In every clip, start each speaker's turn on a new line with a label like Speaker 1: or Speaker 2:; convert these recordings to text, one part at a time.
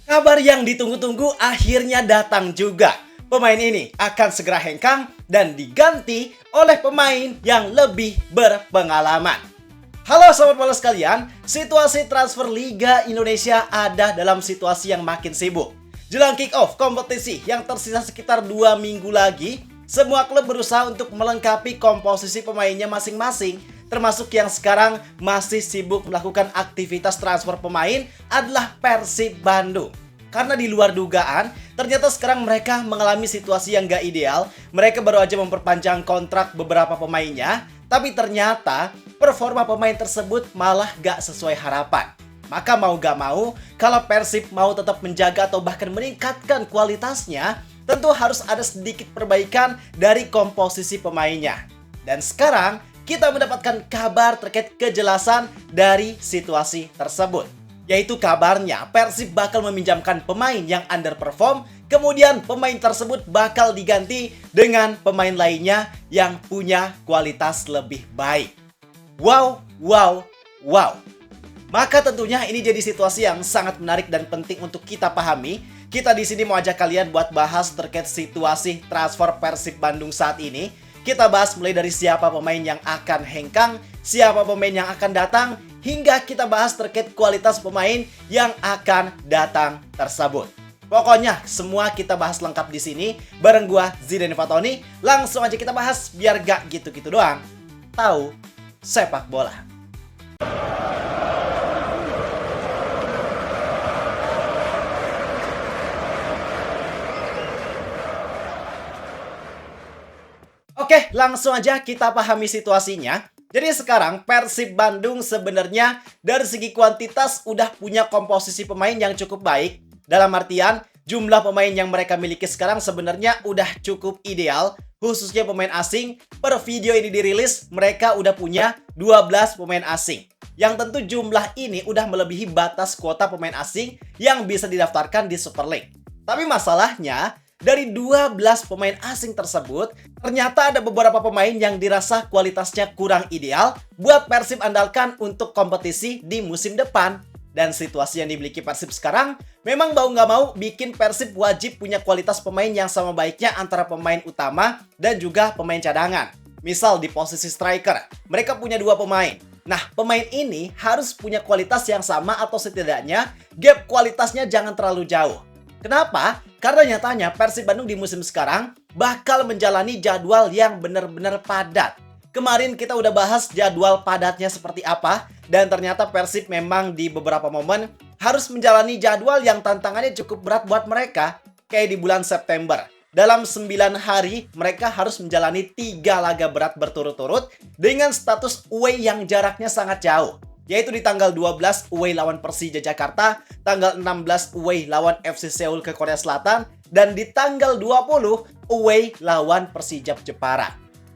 Speaker 1: Kabar yang ditunggu-tunggu akhirnya datang juga. Pemain ini akan segera hengkang dan diganti oleh pemain yang lebih berpengalaman. Halo sobat bola sekalian, situasi transfer Liga Indonesia ada dalam situasi yang makin sibuk. Jelang kick-off kompetisi yang tersisa sekitar 2 minggu lagi, semua klub berusaha untuk melengkapi komposisi pemainnya masing-masing. Termasuk yang sekarang masih sibuk melakukan aktivitas transfer pemain adalah Persib Bandung. Karena di luar dugaan, ternyata sekarang mereka mengalami situasi yang gak ideal. Mereka baru aja memperpanjang kontrak beberapa pemainnya, tapi ternyata performa pemain tersebut malah gak sesuai harapan. Maka mau gak mau, kalau Persib mau tetap menjaga atau bahkan meningkatkan kualitasnya, tentu harus ada sedikit perbaikan dari komposisi pemainnya. Dan sekarang, kita mendapatkan kabar terkait kejelasan dari situasi tersebut. Yaitu kabarnya Persib bakal meminjamkan pemain yang underperform, kemudian pemain tersebut bakal diganti dengan pemain lainnya yang punya kualitas lebih baik. Wow. Maka tentunya ini jadi situasi yang sangat menarik dan penting untuk kita pahami. Kita di sini mau ajak kalian buat bahas terkait situasi transfer Persib Bandung saat ini. Kita bahas mulai dari siapa pemain yang akan hengkang, siapa pemain yang akan datang, hingga kita bahas terkait kualitas pemain yang akan datang tersebut. Pokoknya semua kita bahas lengkap di sini bareng gua Zidane Fatoni. Langsung aja kita bahas biar gak gitu-gitu doang. Tahu sepak bola. Oke, langsung aja kita pahami situasinya. Jadi sekarang Persib Bandung sebenarnya dari segi kuantitas udah punya komposisi pemain yang cukup baik. Dalam artian jumlah pemain yang mereka miliki sekarang sebenarnya udah cukup ideal. Khususnya pemain asing. Per video ini dirilis mereka udah punya 12 pemain asing. Yang tentu jumlah ini udah melebihi batas kuota pemain asing yang bisa didaftarkan di Super League. Tapi masalahnya, dari 12 pemain asing tersebut, ternyata ada beberapa pemain yang dirasa kualitasnya kurang ideal buat Persib andalkan untuk kompetisi di musim depan. Dan situasi yang dimiliki Persib sekarang memang mau nggak mau bikin Persib wajib punya kualitas pemain yang sama baiknya antara pemain utama dan juga pemain cadangan. Misal di posisi striker, mereka punya 2 pemain. Nah, pemain ini harus punya kualitas yang sama atau setidaknya gap kualitasnya jangan terlalu jauh. Kenapa? Karena nyatanya Persib Bandung di musim sekarang bakal menjalani jadwal yang benar-benar padat. Kemarin kita udah bahas jadwal padatnya seperti apa, dan ternyata Persib memang di beberapa momen harus menjalani jadwal yang tantangannya cukup berat buat mereka. Kayak di bulan September. Dalam 9 hari, mereka harus menjalani 3 laga berat berturut-turut dengan status away yang jaraknya sangat jauh. Yaitu di tanggal 12 away lawan Persija Jakarta, tanggal 16 away lawan FC Seoul ke Korea Selatan, dan di tanggal 20 away lawan Persijap Jepara.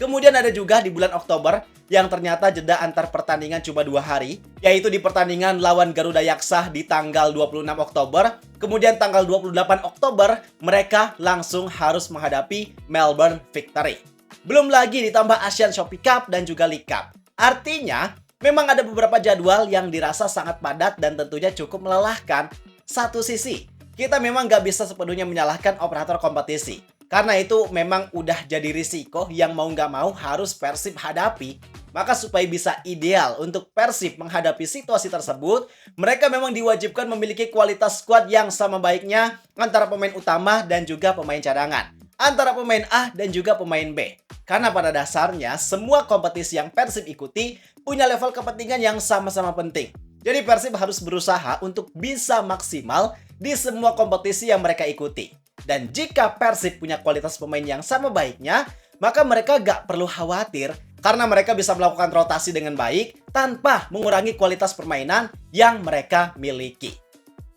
Speaker 1: Kemudian ada juga di bulan Oktober yang ternyata jeda antar pertandingan cuma 2 hari, yaitu di pertandingan lawan Garuda Yaksa di tanggal 26 Oktober, kemudian tanggal 28 Oktober mereka langsung harus menghadapi Melbourne Victory. Belum lagi ditambah Asian Shopee Cup dan juga League Cup. Artinya, memang ada beberapa jadwal yang dirasa sangat padat dan tentunya cukup melelahkan. Satu sisi, kita memang gak bisa sepenuhnya menyalahkan operator kompetisi. Karena itu memang udah jadi risiko yang mau gak mau harus Persib hadapi. Maka supaya bisa ideal untuk Persib menghadapi situasi tersebut, mereka memang diwajibkan memiliki kualitas skuad yang sama baiknya antara pemain utama dan juga pemain cadangan. Antara pemain A dan juga pemain B. Karena pada dasarnya semua kompetisi yang Persib ikuti punya level kepentingan yang sama-sama penting. Jadi Persib harus berusaha untuk bisa maksimal di semua kompetisi yang mereka ikuti. Dan jika Persib punya kualitas pemain yang sama baiknya, maka mereka gak perlu khawatir karena mereka bisa melakukan rotasi dengan baik tanpa mengurangi kualitas permainan yang mereka miliki.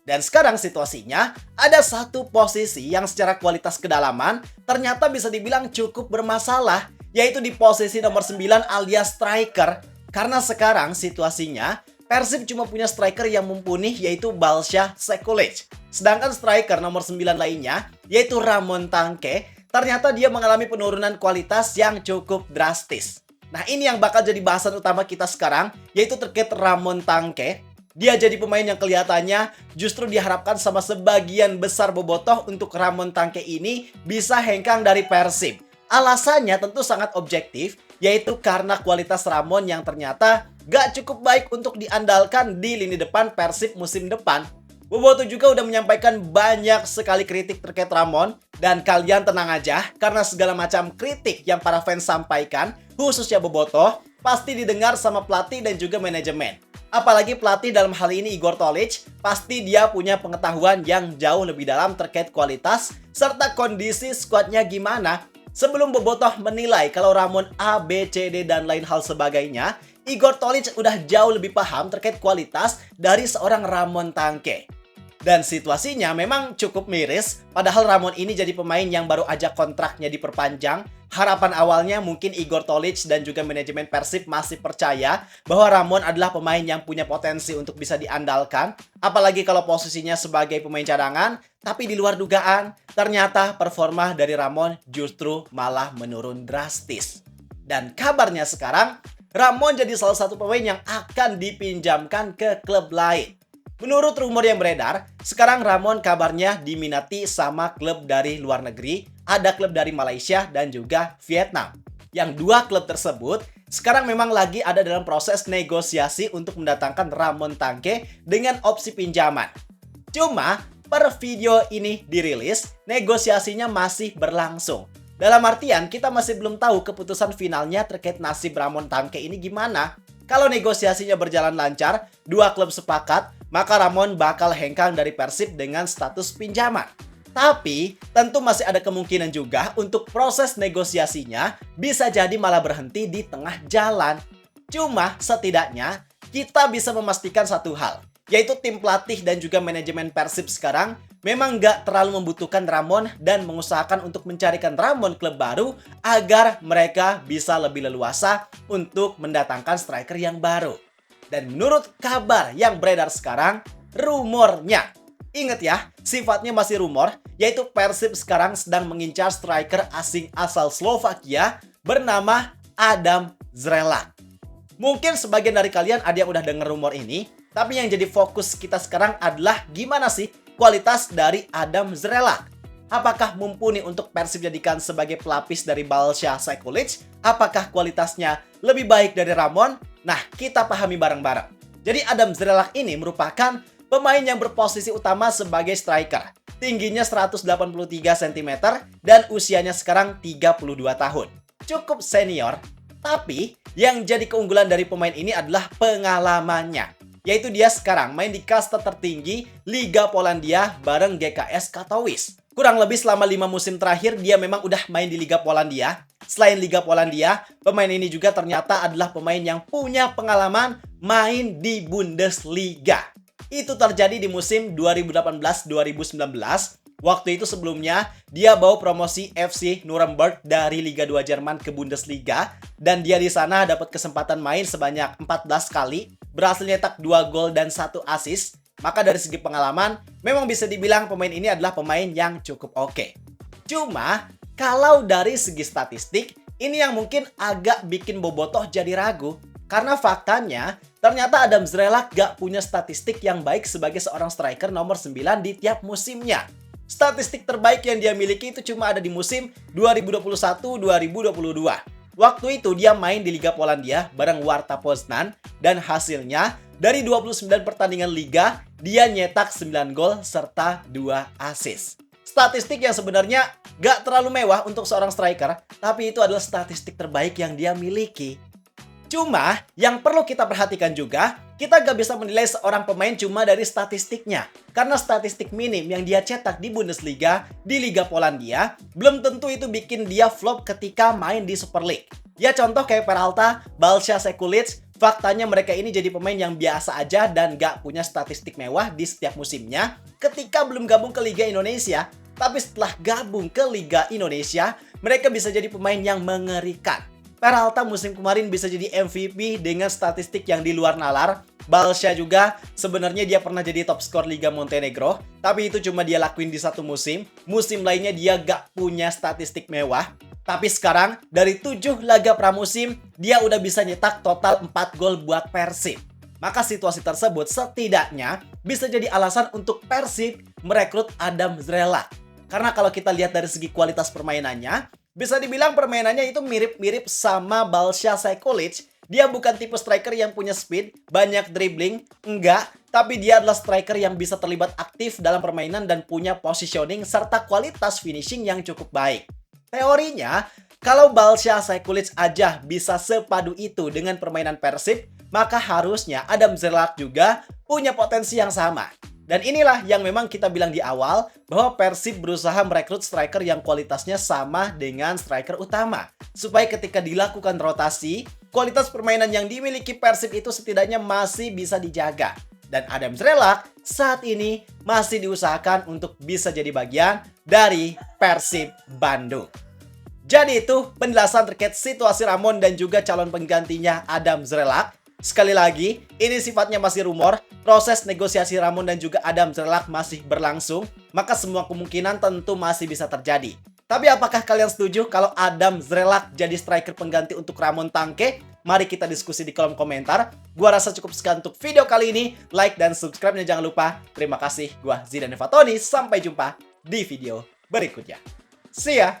Speaker 1: Dan sekarang situasinya, ada satu posisi yang secara kualitas kedalaman ternyata bisa dibilang cukup bermasalah, yaitu di posisi nomor 9 alias striker. Karena sekarang situasinya, Persib cuma punya striker yang mumpuni yaitu Balsha Sekulic. Sedangkan striker nomor 9 lainnya, yaitu Ramon Tangke, ternyata dia mengalami penurunan kualitas yang cukup drastis. Nah, ini yang bakal jadi bahasan utama kita sekarang, yaitu terkait Ramon Tangke. Dia jadi pemain yang kelihatannya justru diharapkan sama sebagian besar bobotoh untuk Ramon Tangke ini bisa hengkang dari Persib. Alasannya tentu sangat objektif, yaitu karena kualitas Ramon yang ternyata gak cukup baik untuk diandalkan di lini depan Persib musim depan. Bobotoh juga udah menyampaikan banyak sekali kritik terkait Ramon, dan kalian tenang aja karena segala macam kritik yang para fans sampaikan, khususnya Bobotoh, pasti didengar sama pelatih dan juga manajemen. Apalagi pelatih dalam hal ini Igor Tolić, pasti dia punya pengetahuan yang jauh lebih dalam terkait kualitas serta kondisi skuadnya gimana. Sebelum Bobotoh menilai kalau Ramon A, B, C, D, dan lain hal sebagainya, Igor Tolić udah jauh lebih paham terkait kualitas dari seorang Ramon Tangke. Dan situasinya memang cukup miris, padahal Ramon ini jadi pemain yang baru aja kontraknya diperpanjang. Harapan awalnya mungkin Igor Tolić dan juga manajemen Persib masih percaya bahwa Ramon adalah pemain yang punya potensi untuk bisa diandalkan. Apalagi kalau posisinya sebagai pemain cadangan, tapi di luar dugaan, ternyata performa dari Ramon justru malah menurun drastis. Dan kabarnya sekarang, Ramon jadi salah satu pemain yang akan dipinjamkan ke klub lain. Menurut rumor yang beredar, sekarang Ramon kabarnya diminati sama klub dari luar negeri, ada klub dari Malaysia dan juga Vietnam. Yang dua klub tersebut sekarang memang lagi ada dalam proses negosiasi untuk mendatangkan Ramon Tangke dengan opsi pinjaman. Cuma, per video ini dirilis, negosiasinya masih berlangsung. Dalam artian, kita masih belum tahu keputusan finalnya terkait nasib Ramon Tangke ini gimana. Kalau negosiasinya berjalan lancar, dua klub sepakat, maka Ramon bakal hengkang dari Persib dengan status pinjaman. Tapi, tentu masih ada kemungkinan juga untuk proses negosiasinya bisa jadi malah berhenti di tengah jalan. Cuma, setidaknya, kita bisa memastikan satu hal, yaitu tim pelatih dan juga manajemen Persib sekarang memang nggak terlalu membutuhkan Ramon dan mengusahakan untuk mencarikan Ramon klub baru agar mereka bisa lebih leluasa untuk mendatangkan striker yang baru. Dan menurut kabar yang beredar sekarang, rumornya, ingat ya, sifatnya masih rumor, yaitu Persib sekarang sedang mengincar striker asing asal Slovakia bernama Adam Zrelak. Mungkin sebagian dari kalian ada yang udah denger rumor ini, tapi yang jadi fokus kita sekarang adalah gimana sih kualitas dari Adam Zrelak. Apakah mumpuni untuk Persib jadikan sebagai pelapis dari Balša Sekulic? Apakah kualitasnya lebih baik dari Ramon? Nah, kita pahami bareng-bareng. Jadi Adam Zrelak ini merupakan pemain yang berposisi utama sebagai striker. Tingginya 183 cm dan usianya sekarang 32 tahun. Cukup senior, tapi yang jadi keunggulan dari pemain ini adalah pengalamannya. Yaitu dia sekarang main di kasta tertinggi Liga Polandia bareng GKS Katowice. Kurang lebih selama 5 musim terakhir dia memang udah main di Liga Polandia. Selain Liga Polandia, pemain ini juga ternyata adalah pemain yang punya pengalaman main di Bundesliga. Itu terjadi di musim 2018-2019. Waktu itu sebelumnya, dia bawa promosi FC Nuremberg dari Liga 2 Jerman ke Bundesliga. Dan dia di sana dapat kesempatan main sebanyak 14 kali, berhasil nyetak 2 gol dan 1 assist. Maka dari segi pengalaman, memang bisa dibilang pemain ini adalah pemain yang cukup oke. Cuma, kalau dari segi statistik, ini yang mungkin agak bikin Bobotoh jadi ragu. Karena faktanya, ternyata Adam Zrelak gak punya statistik yang baik sebagai seorang striker nomor 9 di tiap musimnya. Statistik terbaik yang dia miliki itu cuma ada di musim 2021-2022. Waktu itu dia main di Liga Polandia bareng Warta Poznan dan hasilnya dari 29 pertandingan liga dia nyetak 9 gol serta 2 assist. Statistik yang sebenarnya gak terlalu mewah untuk seorang striker, tapi itu adalah statistik terbaik yang dia miliki. Cuma, yang perlu kita perhatikan juga, kita gak bisa menilai seorang pemain cuma dari statistiknya. Karena statistik minim yang dia cetak di Bundesliga, di Liga Polandia, belum tentu itu bikin dia flop ketika main di Super League. Ya contoh kayak Peralta, Balša Sekulic, faktanya mereka ini jadi pemain yang biasa aja dan gak punya statistik mewah di setiap musimnya ketika belum gabung ke Liga Indonesia. Tapi setelah gabung ke Liga Indonesia, mereka bisa jadi pemain yang mengerikan. Peralta musim kemarin bisa jadi MVP dengan statistik yang di luar nalar. Balša juga sebenarnya dia pernah jadi top skor Liga Montenegro, tapi itu cuma dia lakuin di satu musim. Musim lainnya dia gak punya statistik mewah. Tapi sekarang dari 7 laga pramusim, dia udah bisa nyetak total 4 gol buat Persib. Maka situasi tersebut setidaknya bisa jadi alasan untuk Persib merekrut Adam Zrelak. Karena kalau kita lihat dari segi kualitas permainannya, bisa dibilang permainannya itu mirip-mirip sama Balsha Sekulic. Dia bukan tipe striker yang punya speed, banyak dribbling, enggak. Tapi dia adalah striker yang bisa terlibat aktif dalam permainan dan punya positioning serta kualitas finishing yang cukup baik. Teorinya, kalau Balsha Sekulic aja bisa sepadu itu dengan permainan Persib, maka harusnya Adam Zrelak juga punya potensi yang sama. Dan inilah yang memang kita bilang di awal, bahwa Persib berusaha merekrut striker yang kualitasnya sama dengan striker utama. Supaya ketika dilakukan rotasi, kualitas permainan yang dimiliki Persib itu setidaknya masih bisa dijaga. Dan Adam Zrelak saat ini masih diusahakan untuk bisa jadi bagian dari Persib Bandung. Jadi itu penjelasan terkait situasi Ramon dan juga calon penggantinya Adam Zrelak. Sekali lagi, ini sifatnya masih rumor, proses negosiasi Ramon dan juga Adam Zrelak masih berlangsung, maka semua kemungkinan tentu masih bisa terjadi. Tapi apakah kalian setuju kalau Adam Zrelak jadi striker pengganti untuk Ramon Tangke? Mari kita diskusi di kolom komentar. Gua rasa cukup sekian untuk video kali ini. Like dan subscribe-nya jangan lupa. Terima kasih, gua Zidane Fatoni. Sampai jumpa di video berikutnya. See ya!